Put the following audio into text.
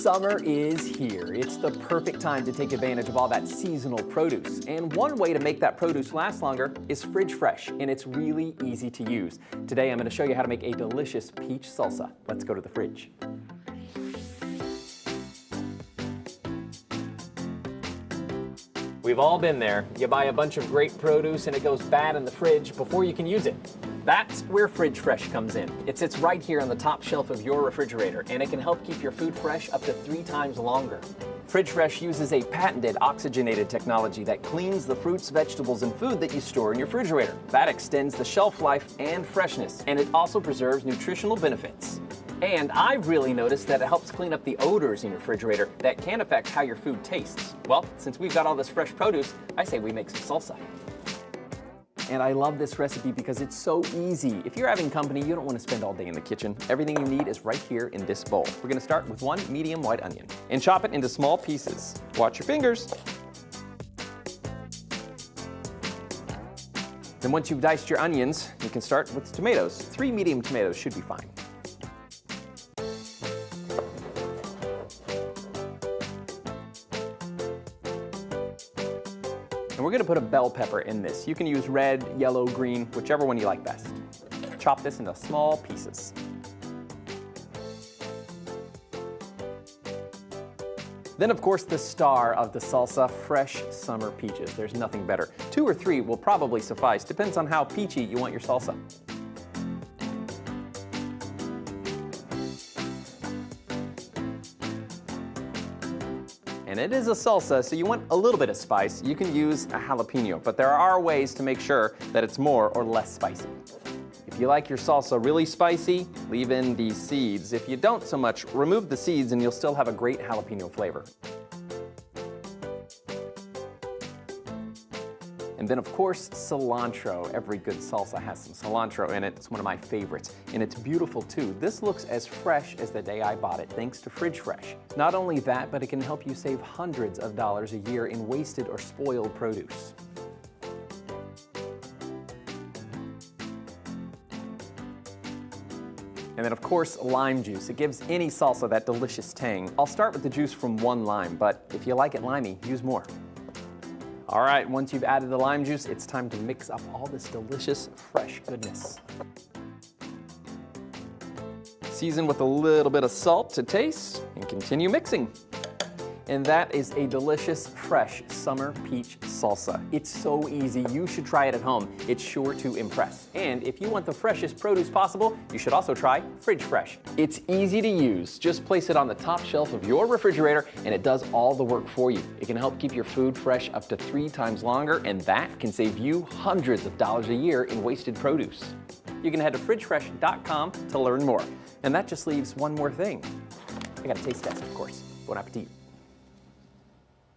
Summer is here. It's the perfect time to take advantage of all that seasonal produce. And one way to make that produce last longer is fridge fresh, and it's really easy to use. Today I'm going to show you how to make a delicious peach salsa. Let's go to the fridge. We've all been there. You buy a bunch of great produce and it goes bad in the fridge before you can use it. That's where Fridge Fresh comes in. It sits right here on the top shelf of your refrigerator, and it can help keep your food fresh up to 3 times longer. Fridge Fresh uses a patented oxygenated technology that cleans the fruits, vegetables, and food that you store in your refrigerator. That extends the shelf life and freshness, and it also preserves nutritional benefits. And I've really noticed that it helps clean up the odors in your refrigerator that can affect how your food tastes. Well, since we've got all this fresh produce, I say we make some salsa. And I love this recipe because it's so easy. If you're having company, you don't want to spend all day in the kitchen. Everything you need is right here in this bowl. We're going to start with 1 medium white onion and chop it into small pieces. Watch your fingers. Then once you've diced your onions, you can start with tomatoes. 3 medium tomatoes should be fine. And we're going to put a bell pepper in this. You can use red, yellow, green, whichever one you like best. Chop this into small pieces. Then, of course, the star of the salsa, fresh summer peaches. There's nothing better. 2 or 3 will probably suffice. Depends on how peachy you want your salsa. And it is a salsa, so you want a little bit of spice. You can use a jalapeno, but there are ways to make sure that it's more or less spicy. If you like your salsa really spicy, leave in the seeds. If you don't so much, remove the seeds and you'll still have a great jalapeno flavor. And then, of course, cilantro. Every good salsa has some cilantro in it. It's one of my favorites. And it's beautiful, too. This looks as fresh as the day I bought it, thanks to Fridge Fresh. Not only that, but it can help you save hundreds of dollars a year in wasted or spoiled produce. And then, of course, lime juice. It gives any salsa that delicious tang. I'll start with the juice from 1 lime, but if you like it limey, use more. All right, once you've added the lime juice, it's time to mix up all this delicious, fresh goodness. Season with a little bit of salt to taste and continue mixing. And that is a delicious, fresh summer peach salsa. It's so easy. You should try it at home. It's sure to impress. And if you want the freshest produce possible, you should also try Fridge Fresh. It's easy to use. Just place it on the top shelf of your refrigerator and it does all the work for you. It can help keep your food fresh up to 3 times longer, and that can save you hundreds of dollars a year in wasted produce. You can head to fridgefresh.com to learn more. And that just leaves one more thing. I got a taste test, of course. Bon appetit.